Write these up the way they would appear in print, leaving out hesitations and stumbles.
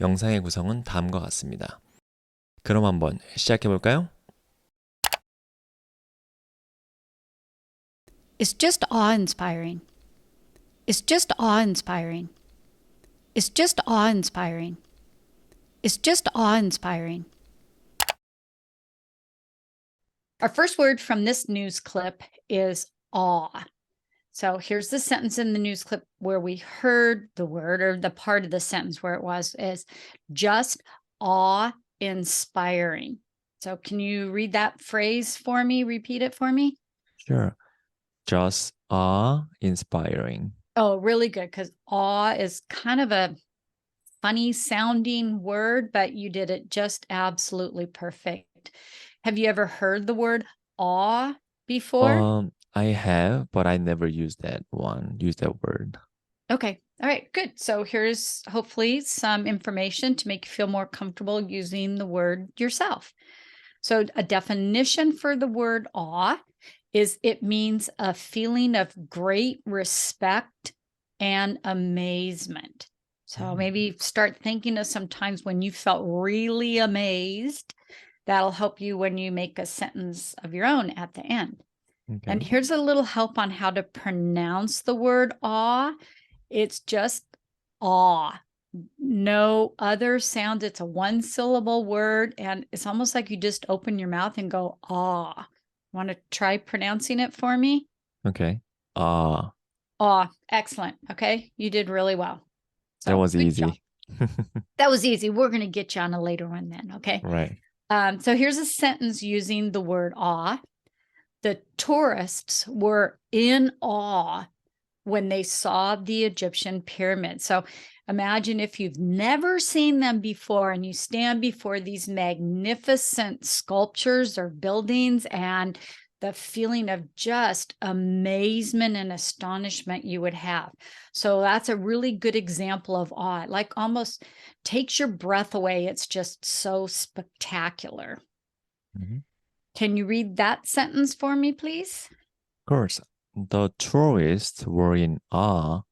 영상의 구성은 다음과 같습니다. 그럼 한번 시작해 볼까요? It's just awe-inspiring. It's just awe-inspiring. It's just awe-inspiring. It's just awe-inspiring. Our first word from this news clip is awe. So here's the sentence in the news clip where we heard the word, or the part of the sentence where it was, is just awe-inspiring. So can you read that phrase for me? Repeat it for me. Sure. Just awe-inspiring. Oh, really good, because awe is kind of a funny sounding word, but you did it just absolutely perfect. Have you ever heard the word awe before? I have, but I never used that word. Okay. All right, good. So here's hopefully some information to make you feel more comfortable using the word yourself. So a definition for the word awe is it means a feeling of great respect and amazement. So maybe start thinking of some times when you felt really amazed. That'll help you when you make a sentence of your own at the end. Okay. And here's a little help on how to pronounce the word awe. It's just awe. No other sounds. It's a one-syllable word, and it's almost like you just open your mouth and go, awe. Want to try pronouncing it for me? Okay. Awe. Awe. Excellent. Okay. You did really well. So, That was good easy. job. That was easy. We're going to get you on a later one then. Okay. Right. So here's a sentence using the word awe. The tourists were in awe when they saw the Egyptian pyramids. So imagine if you've never seen them before and you stand before these magnificent sculptures or buildings, and the feeling of just amazement and astonishment you would have. So that's a really good example of awe. It like almost takes your breath away. It's just so spectacular. Mm-hmm. Can you read that sentence for me, please? Of course. The tourists were in awe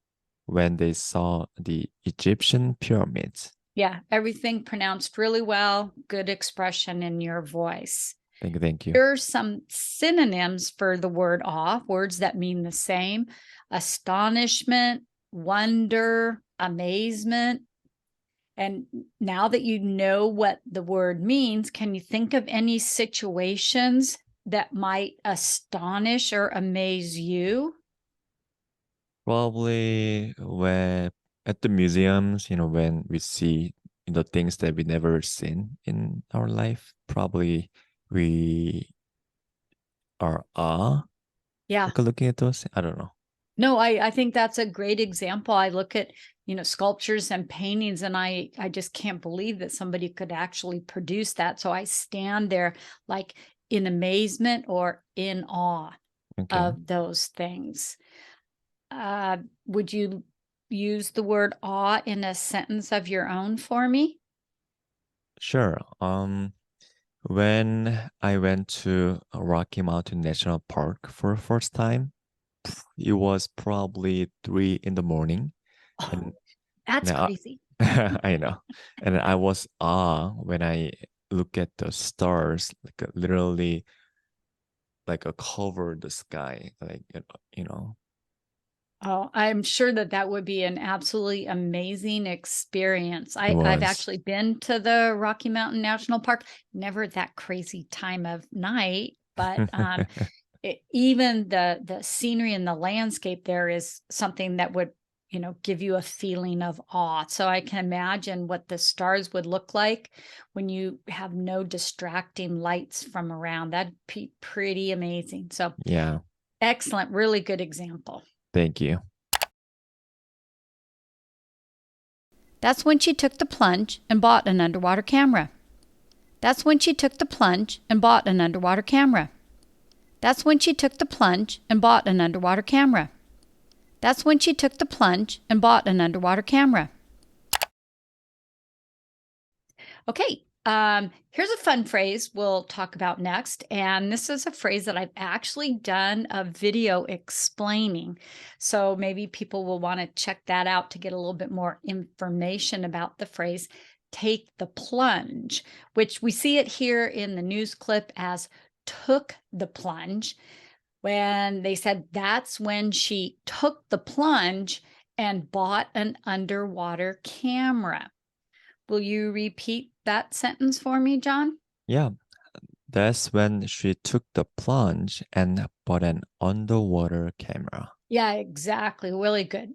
when they saw the Egyptian pyramids. Yeah, everything pronounced really well. Good expression in your voice. Thank you. Here are some synonyms for the word awe, words that mean the same: astonishment, wonder, amazement. And now that you know what the word means, can you think of any situations that might astonish or amaze you? Probably when at the museums, when we see the things that we never seen in our life, probably we are Yeah. like looking at those. I don't know. No, I think that's a great example. I look at, sculptures and paintings, and I just can't believe that somebody could actually produce that. So I stand there like in amazement or in awe Okay. of those things. Would you use the word awe in a sentence of your own for me? Sure. When I went to Rocky Mountain National Park for the first time, it was probably 3 in the morning. Oh, And that's now crazy. I know. And I was when I look at the stars, like literally like a cover the sky, like Oh, I'm sure that that would be an absolutely amazing experience. It I've was. actually been to the Rocky Mountain National Park, never at that crazy time of night, but even the scenery and the landscape there is something that would, give you a feeling of awe. So I can imagine what the stars would look like when you have no distracting lights from around. That'd be pretty amazing. So Yeah. excellent, really good example. Thank you. That's when she took the plunge and bought an underwater camera. That's when she took the plunge and bought an underwater camera. That's when she took the plunge and bought an underwater camera. That's when she took the plunge and bought an underwater camera. Okay, here's a fun phrase we'll talk about next. And this is a phrase that I've actually done a video explaining. So maybe people will want to check that out to get a little bit more information about the phrase. take the plunge, which we see it here in the news clip as took the plunge, when they said that's when she took the plunge and bought an underwater camera. Will you repeat that sentence for me, John? Yeah, that's when she took the plunge and bought an underwater camera. Yeah, exactly. Really good.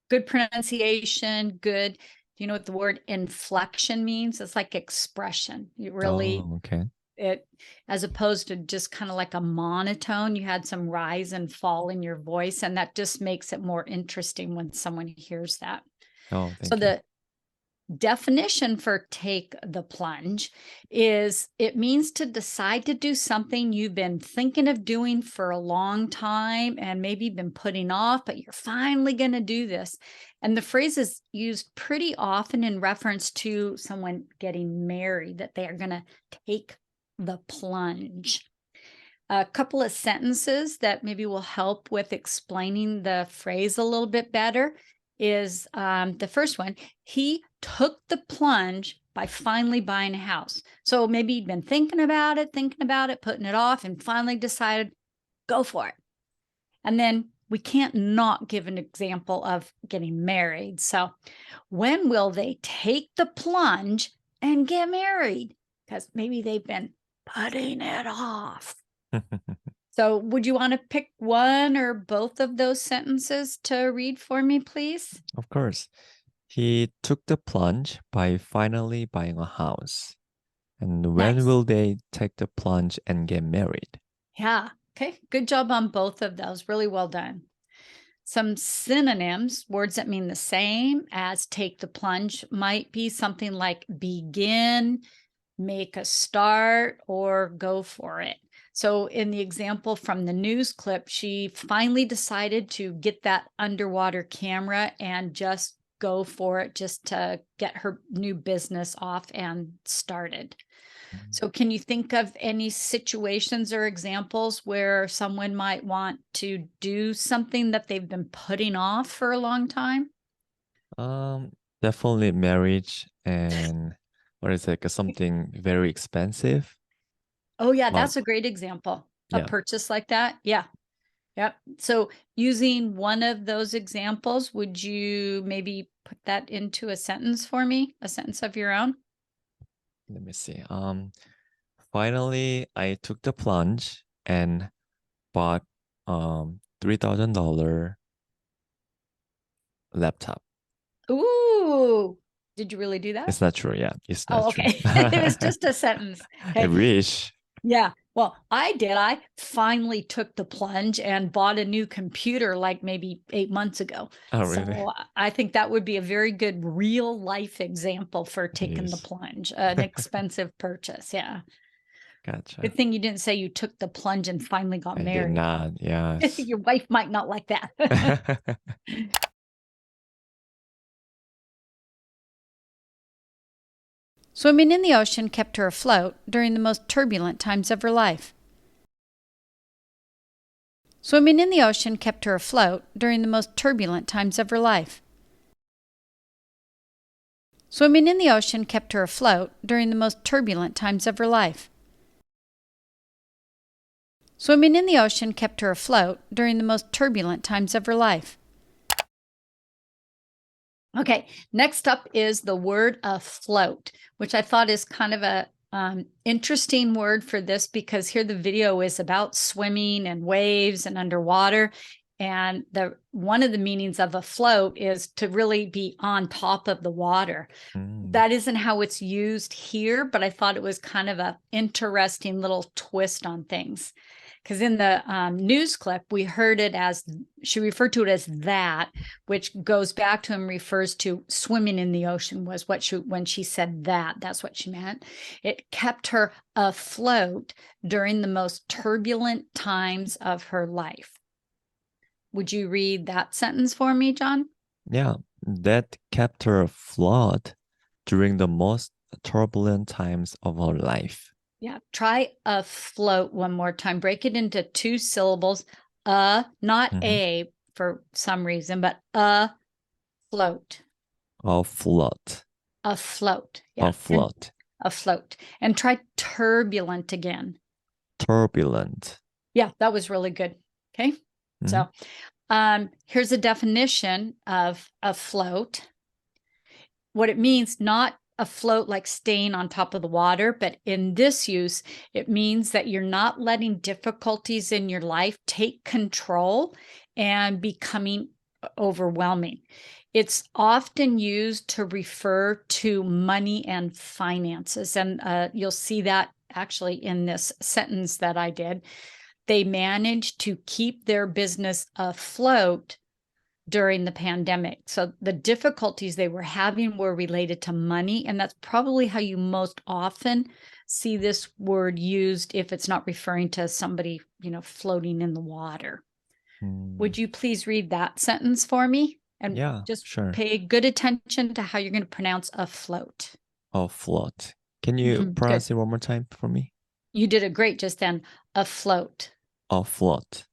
Good pronunciation, good. Do you know what the word inflection means? It's like expression. You really, okay. it, as opposed to just kind of like a monotone, you had some rise and fall in your voice, and that just makes it more interesting when someone hears that. Oh, So thank you. the definition for take the plunge is it means to decide to do something you've been thinking of doing for a long time and maybe been putting off, but you're finally going to do this. And the phrase is used pretty often in reference to someone getting married, that they are going to take the plunge. A couple of sentences that maybe will help with explaining the phrase a little bit better is the first one. He took the plunge by finally buying a house. So maybe he'd been thinking about it, putting it off, and finally decided, go for it. And then we can't not give an example of getting married. So when will they take the plunge and get married? Because maybe they've been putting it off. So would you want to pick one or both of those sentences to read for me, please? Of course. He took the plunge by finally buying a house. And when Nice. will they take the plunge and get married? Yeah. Okay. Good job on both of those. Really well done. Some synonyms, words that mean the same as take the plunge, might be something like begin, make a start, or go for it. So in the example from the news clip, she finally decided to get that underwater camera and just go for it, just to get her new business off and started. So can you think of any situations or examples where someone might want to do something that they've been putting off for a long time? Definitely marriage and what is it? Something very expensive. Oh yeah, Well, that's a great example. A yeah. purchase like that. Yeah. Yep. So using one of those examples, would you maybe put that into a sentence for me? A sentence of your own? Let me see. Finally, I took the plunge and bought $3,000 laptop. Ooh, did you really do that? It's not true. Yeah, it's Oh, not okay. true. It was just a sentence. I Okay. wish. Yeah. Well, I did. I finally took the plunge and bought a new computer like maybe 8 months ago. Oh, So really? I think that would be a very good real life example for taking the Yes. plunge, an expensive purchase. Yeah. Gotcha. Good thing you didn't say you took the plunge and finally got I did married. not. Yes. Your wife might not like that. Swimming in the ocean kept her afloat during the most turbulent times of her life. Swimming in the ocean kept her afloat during the most turbulent times of her life. Swimming in the ocean kept her afloat during the most turbulent times of her life. Swimming in the ocean kept her afloat during the most turbulent times of her life. Okay, next up is the word afloat, which I thought is kind of a interesting word for this, because here the video is about swimming and waves and underwater. And one of the meanings of afloat is to really be on top of the water. That isn't how it's used here, but I thought it was kind of an interesting little twist on things. Because in the news clip, we heard it as, she referred to it as that, which goes back to and refers to swimming in the ocean was what she, when she said that, that's what she meant. It kept her afloat during the most turbulent times of her life. Would you read that sentence for me, John? Yeah, that kept her afloat during the most turbulent times of her life. Yeah, try afloat one more time. Break it into 2 syllables. Not a for some reason, but afloat. Afloat. Afloat. Yeah. Afloat. Afloat. And try turbulent again. Turbulent. Yeah, that was really good. Okay. So here's a definition of afloat. What it means, not afloat like staying on top of the water, but in this use, it means that you're not letting difficulties in your life take control and becoming overwhelming. It's often used to refer to money and finances. And you'll see that actually in this sentence that I did. They managed to keep their business afloat during the pandemic. So the difficulties they were having were related to money. And that's probably how you most often see this word used if it's not referring to somebody, floating in the water. Would you please read that sentence for me? And just pay good attention to how you're going to pronounce afloat. Afloat. Can you pronounce it one more time for me? You did it great just then. Afloat. Afloat.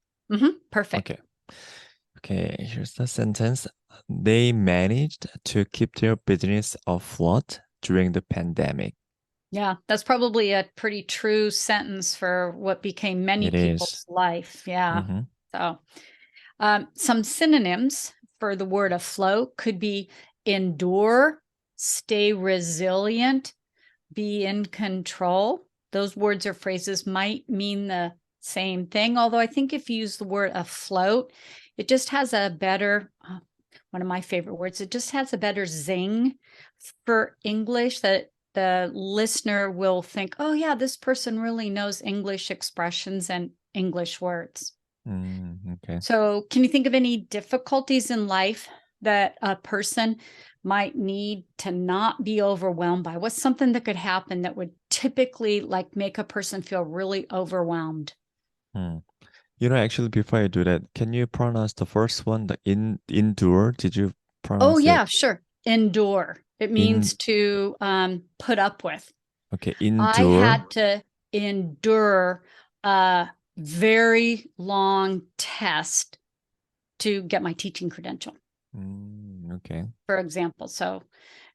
Perfect. Okay, here's the sentence. They managed to keep their business afloat during the pandemic. Yeah, that's probably a pretty true sentence for what became many people's life. Yeah. So some synonyms for the word afloat could be endure, stay resilient, be in control. Those words or phrases might mean the same thing. Although I think if you use the word afloat, it just has a better, one of my favorite words, it just has a better zing for English that the listener will think, oh yeah, this person really knows English expressions and English words. Okay. So can you think of any difficulties in life that a person might need to not be overwhelmed by? What's something that could happen that would typically make a person feel really overwhelmed? Actually, before I do that, can you pronounce the first one, the endure? Did you pronounce Oh, yeah, sure. Endure. It means to put up with. Okay, endure. I had to endure a very long test to get my teaching credential. Okay. For example. So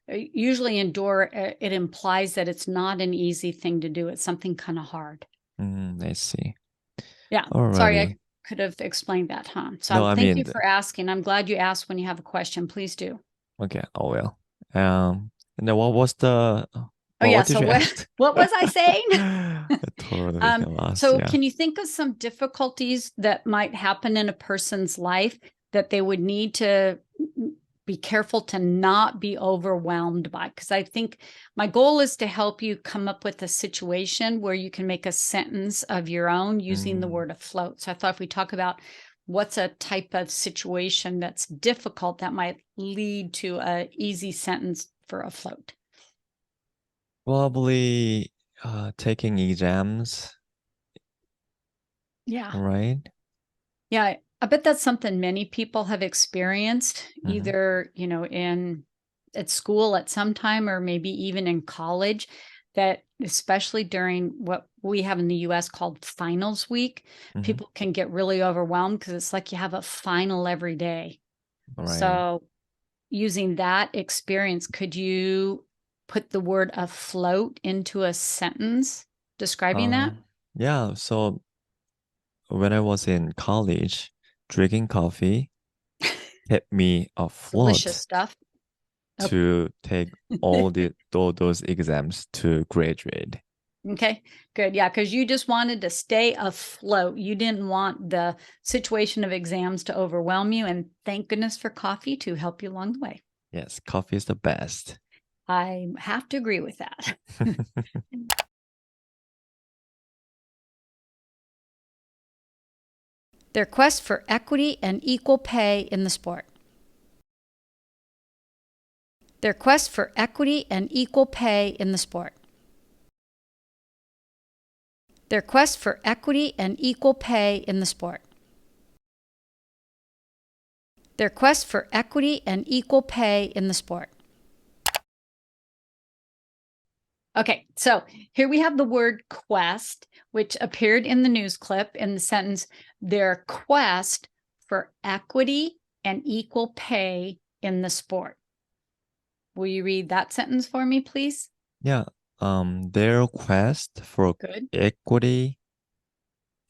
usually endure, it implies that it's not an easy thing to do. It's something kind of hard. I see. Yeah. Alrighty. Sorry, I could have explained that, huh? So No, thank you for asking. I'm glad you asked when you have a question. Please do. Okay, I will. And then what was the... what did you ask? What was I saying? I totally lost. So can you think of some difficulties that might happen in a person's life that they would need to be careful to not be overwhelmed by? Because I think my goal is to help you come up with a situation where you can make a sentence of your own using the word afloat. So I thought if we talk about what's a type of situation that's difficult that might lead to an easy sentence for afloat. Probably taking exams. Yeah. Right? Yeah, I bet that's something many people have experienced, either, at school at some time or maybe even in college, that especially during what we have in the US called finals week, people can get really overwhelmed because it's like you have a final every day. Right. So using that experience, could you put the word afloat into a sentence describing that? Yeah, so when I was in college, drinking coffee kept me afloat. Delicious stuff. To take all those exams to graduate. Okay, good. Yeah, because you just wanted to stay afloat. You didn't want the situation of exams to overwhelm you. And thank goodness for coffee to help you along the way. Yes, coffee is the best. I have to agree with that. Their quest for equity and equal pay in the sport. Their quest for equity and equal pay in the sport. Their quest for equity and equal pay in the sport. Their quest for equity and equal pay in the sport. Okay, so here we have the word quest, which appeared in the news clip in the sentence, their quest for equity and equal pay in the sport. Mm-hmm. Will you read that sentence for me, please? Yeah. Their quest for Good. equity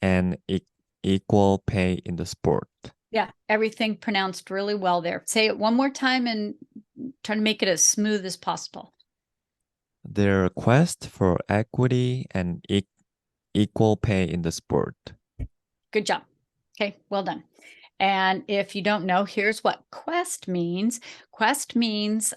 and equal pay in the sport. Yeah, everything pronounced really well there. Say it one more time and try to make it as smooth as possible. Their quest for equity and equal pay in the sport. Good job. Okay, well done. And if you don't know, here's what quest means. Quest means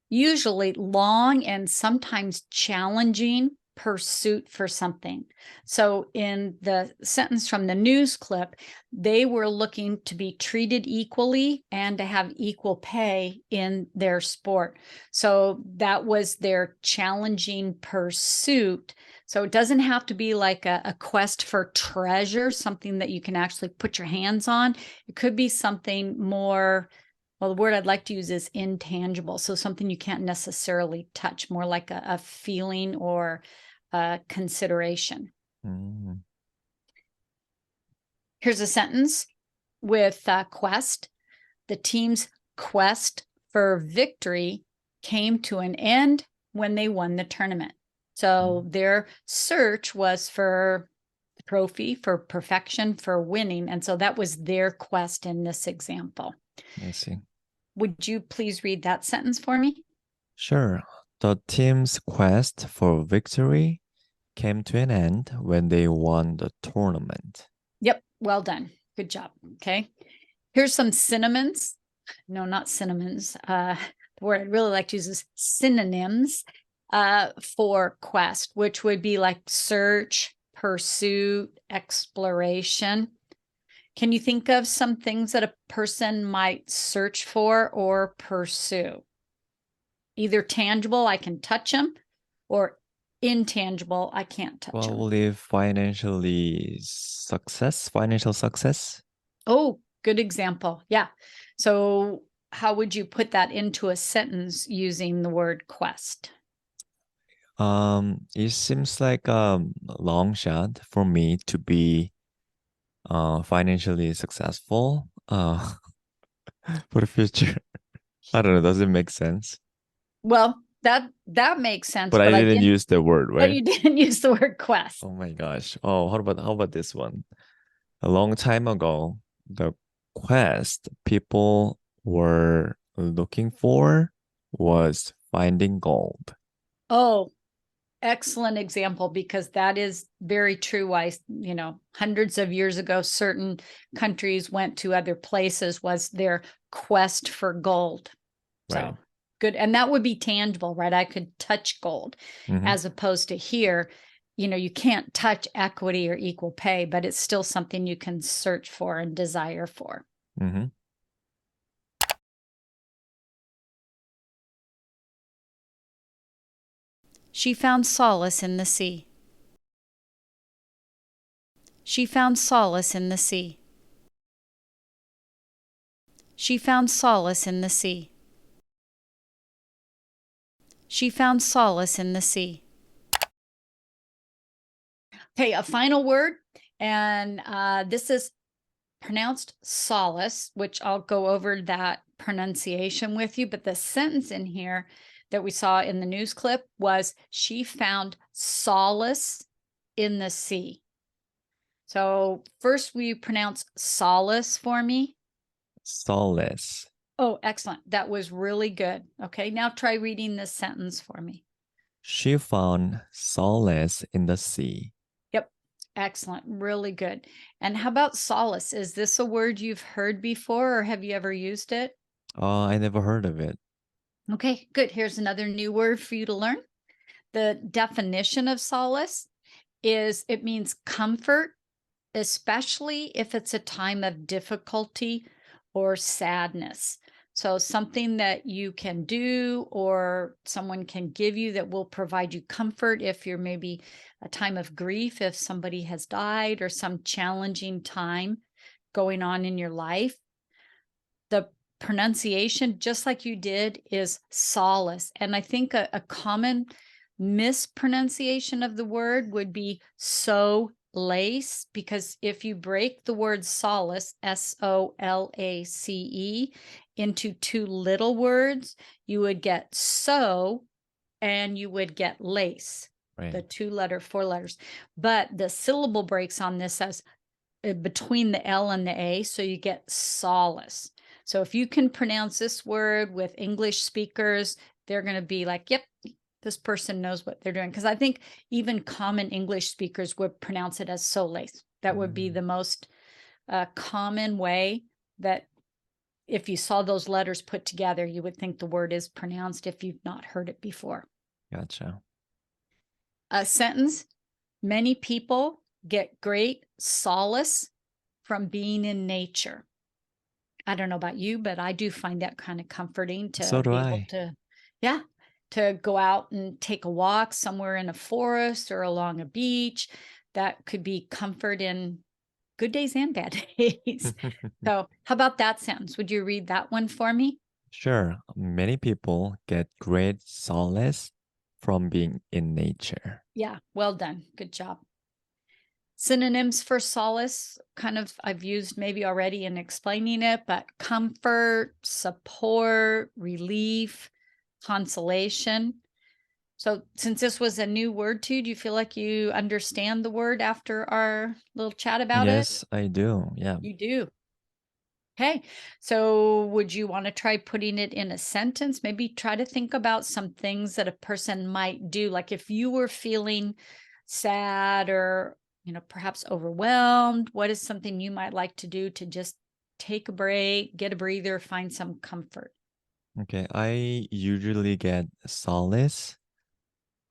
usually long and sometimes challenging pursuit for something. So in the sentence from the news clip, they were looking to be treated equally and to have equal pay in their sport. So that was their challenging pursuit. So it doesn't have to be like a quest for treasure, something that you can actually put your hands on. It could be something more, well, the word I'd like to use is intangible. So something you can't necessarily touch, more like a feeling or a consideration. Mm. Here's a sentence with quest. The team's quest for victory came to an end when they won the tournament. So their search was for trophy, for perfection, for winning. And so that was their quest in this example. I see. Would you please read that sentence for me? Sure. The team's quest for victory came to an end when they won the tournament. Yep, well done. Good job. Okay. Here's some synonyms. No, not synonyms. The word I'd really like to use is synonyms for quest, which would be like search, pursuit, exploration. Can you think of some things that a person might search for or pursue? Either tangible, I can touch them, or intangible, I can't touch them. Probably financial success. Oh, good example. Yeah. So how would you put that into a sentence using the word quest? It seems like a long shot for me to be financially successful for the future. I don't know, does it make sense? Well, that makes sense, But I but didn't use the word, but right? you didn't use the word quest. Oh my gosh. Oh, how about this one? A long time ago, the quest people were looking for was finding gold. Oh, excellent example, because that is very true. Why, hundreds of years ago, certain countries went to other places was their quest for gold. So Right. good. And that would be tangible, right? I could touch gold, Mhm. as opposed to here, you can't touch equity or equal pay, but it's still something you can search for and desire for. Mhm. She found solace in the sea. She found solace in the sea. She found solace in the sea. She found solace in the sea. Okay, a final word, and this is pronounced solace, which I'll go over that pronunciation with you. But the sentence in here that we saw in the news clip was, she found solace in the sea. So first, will you pronounce solace for me? Solace. Oh, excellent. That was really good. Okay, now try reading this sentence for me. She found solace in the sea. Yep, excellent. Really good. And how about solace? Is this a word you've heard before, or have you ever used it? I never heard of it. Okay, good. Here's another new word for you to learn. The definition of solace is it means comfort, especially if it's a time of difficulty or sadness. So something that you can do or someone can give you that will provide you comfort if you're maybe a time of grief, if somebody has died, or some challenging time going on in your life. The pronunciation, just like you did, is solace. And I think a common mispronunciation of the word would be Solace, because if you break the word solace, Solace, into two little words, you would get so and you would get lace, Right. the 4 letters. But the syllable breaks on this as between the L and the A, so you get solace. So if you can pronounce this word with English speakers, they're going to be like, yep, this person knows what they're doing. Because I think even common English speakers would pronounce it as solace. That would be the most common way that if you saw those letters put together, you would think the word is pronounced if you've not heard it before. Gotcha. A sentence, many people get great solace from being in nature. I don't know about you, but I do find that kind of comforting to So do be I. able to go out and take a walk somewhere in a forest or along a beach. That could be comfort in good days and bad days. So how about that sentence? Would you read that one for me? Sure. Many people get great solace from being in nature. Yeah, well done. Good job. Synonyms for solace, kind of I've used maybe already in explaining it, but comfort, support, relief, consolation. So since this was a new word to you, do you feel like you understand the word after our little chat about it? Yes, I do. Yeah. You do. Okay. So would you want to try putting it in a sentence? Maybe try to think about some things that a person might do. Like if you were feeling sad or, perhaps overwhelmed, what is something you might like to do to just take a break, get a breather, find some comfort? Okay. I usually get solace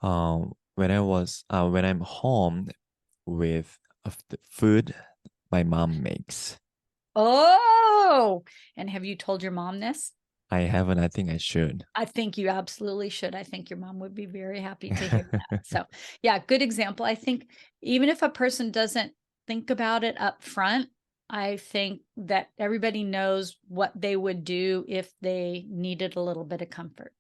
when I'm home with the food my mom makes. Oh, and have you told your mom this? I haven't. I think I should. I think you absolutely should. I think your mom would be very happy to hear that. So, yeah, good example. I think even if a person doesn't think about it up front, I think that everybody knows what they would do if they needed a little bit of comfort.